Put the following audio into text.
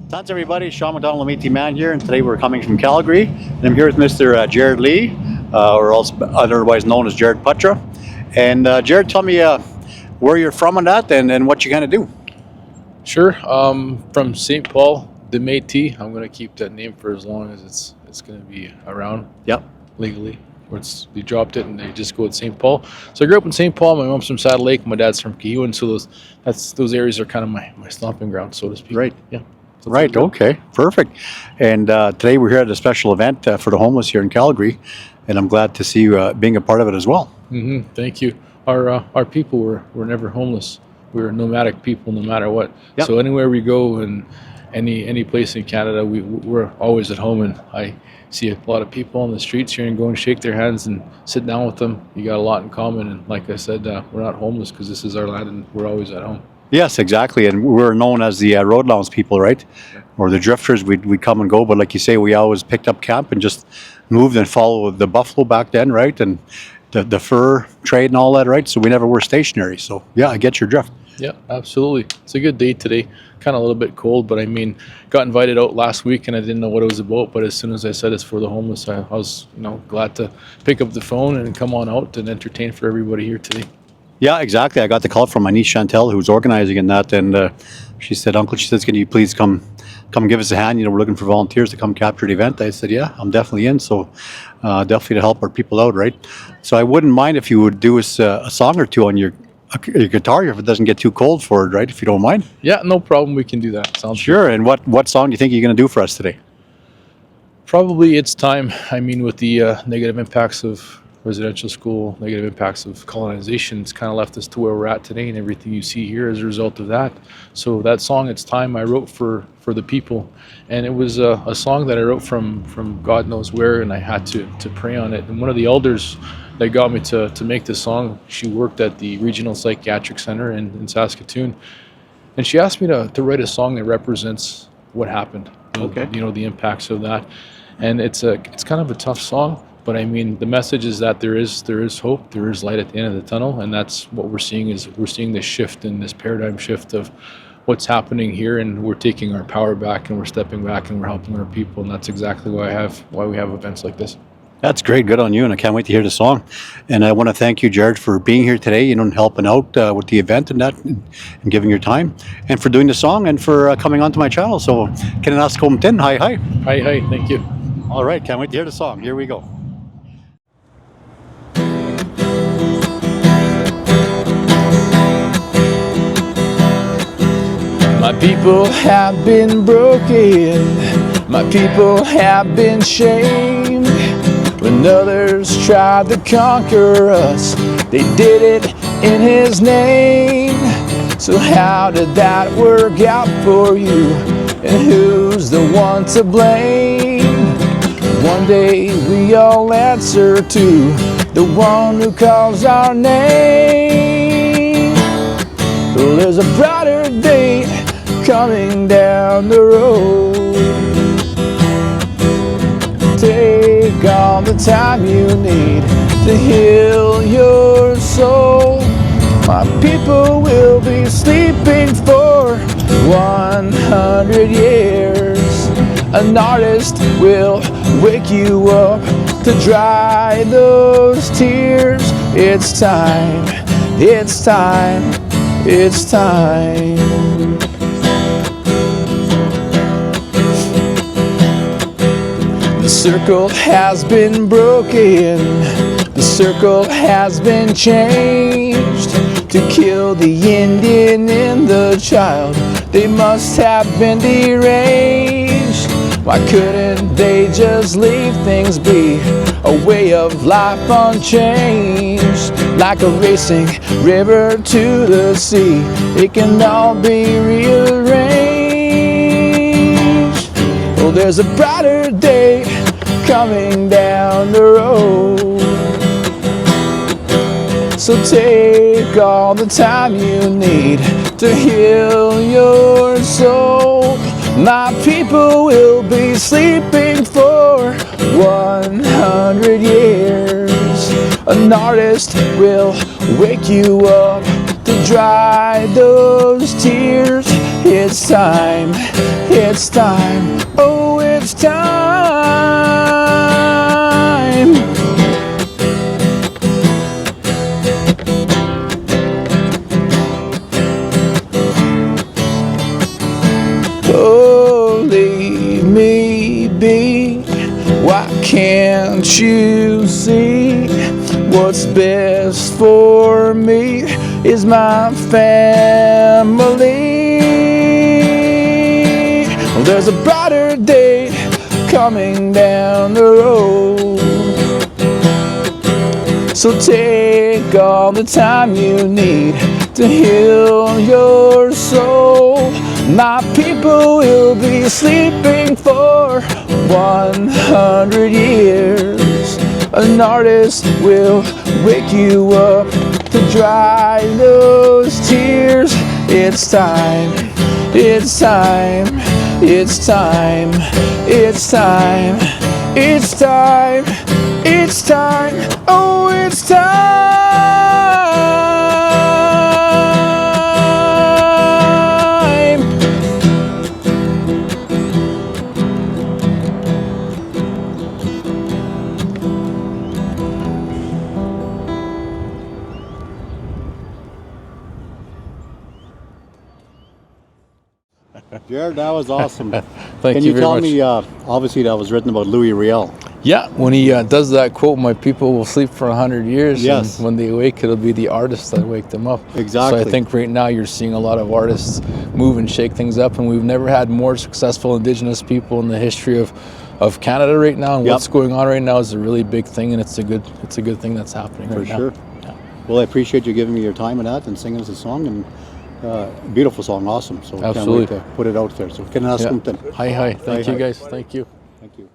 Thanks everybody, Shawn McDonald, Métis Man here, and today we're coming from Calgary, and I'm here with Mr. Jarrid Lee, or also otherwise known as Jarrid Putra. And Jarrid, tell me where you're from on that, and what you kind of do. Sure. From St. Paul, the Métis. I'm going to keep that name for as long as it's going to be around. Yep. Legally. They dropped it and they just go with St. Paul. So I grew up in St. Paul. My mom's from Saddle Lake. My dad's from Kinanâskomitin. So those areas are kind of my stomping ground, so to speak. Right. Yeah. So Right. Okay. Perfect. And today we're here at a special event for the homeless here in Calgary, and I'm glad to see you being a part of it as well. Mm-hmm. Thank you. Our people were never homeless. We were nomadic people, no matter what. Yep. So anywhere we go and any place in Canada, we're always at home. And I see a lot of people on the streets here and go and shake their hands and sit down with them. You got a lot in common. And like I said, we're not homeless because this is our land and we're always at home. Yes, exactly. And we're known as the road lounge people, right? Or the drifters. We'd come and go, but like you say, we always picked up camp and just moved and followed the buffalo back then, right? And the fur trade and all that, right? So we never were stationary. So yeah, I get your drift. Yeah, absolutely. It's a good day today. Kind of a little bit cold, but I mean, got invited out last week and I didn't know what it was about. But as soon as I said it's for the homeless, I was glad to pick up the phone and come on out and entertain for everybody here today. Yeah, exactly. I got the call from my niece Chantel, who's organizing in that, and she said, "Uncle," she says, "can you please come give us a hand? We're looking for volunteers to come capture the event." I said, "Yeah, I'm definitely in." So definitely to help our people out, right? So I wouldn't mind if you would do us a song or two on your guitar if it doesn't get too cold for it, right? If you don't mind. Yeah, no problem. We can do that. Sounds sure. Good. And what song do you think you're going to do for us today? Probably It's Time. I mean, with the negative impacts of residential school, negative impacts of colonization, it's kind of left us to where we're at today, and everything you see here is a result of that. So that song, It's Time, I wrote for the people, and it was a song that I wrote from God knows where, and I had to pray on it. And one of the elders that got me to make this song, she worked at the Regional Psychiatric Center in Saskatoon, and she asked me to write a song that represents what happened. Okay. The impacts of that, and it's kind of a tough song. But I mean, the message is that there is hope, there is light at the end of the tunnel, and that's what we're seeing. We're seeing this shift and this paradigm shift of what's happening here, and we're taking our power back and we're stepping back and we're helping our people, and that's exactly why we have events like this. That's great. Good on you, and I can't wait to hear the song. And I want to thank you, Jarrid, for being here today, and helping out with the event and that, and giving your time, and for doing the song, and for coming onto my channel. So, Kinanâskomitin, hi. Hi, thank you. All right, can't wait to hear the song. Here we go. My people have been broken, my people have been shamed. When others tried to conquer us, they did it in His name. So how did that work out for you? And who's the one to blame? One day we all answer to the one who calls our name. Well, there's a brighter day coming down the road. Take all the time you need to heal your soul. My people will be sleeping for 100 years. An artist will wake you up to dry those tears. It's time, it's time, it's time. The circle has been broken, the circle has been changed. To kill the Indian and the child, they must have been deranged. Why couldn't they just leave things be? A way of life unchanged, like a racing river to the sea. It can all be rearranged. Well, there's a brighter day coming down the road. So take all the time you need to heal your soul. My people will be sleeping for 100 years. An artist will wake you up to dry those tears. It's time, it's time, oh, it's time. Oh, leave me be. Why can't you see what's best for me is my family? Well, there's a brighter day coming down the road, so take all the time you need to heal your soul. My people will be sleeping for 100 years. An artist will wake you up to dry those tears. It's time, it's time, it's time, it's time, it's time, it's time, oh, it's time. Jarrid, that was awesome. Thank Can you you very tell much. me, obviously that was written about Louis Riel. Yeah, when he does that quote, my people will sleep for 100 years. Yes. And when they awake, it'll be the artists that wake them up. Exactly. So I think right now you're seeing a lot of artists move and shake things up, and we've never had more successful Indigenous people in the history of Canada right now. And Yep. what's going on right now is a really big thing, and it's a good thing that's happening For right sure. now. Yeah. Well, I appreciate you giving me your time and that and singing us a song, and beautiful song, awesome. So Absolutely. can't wait to put it out there. So Kinanâskomitin. Hi. Thank Hi. you guys. Thank you. Thank you.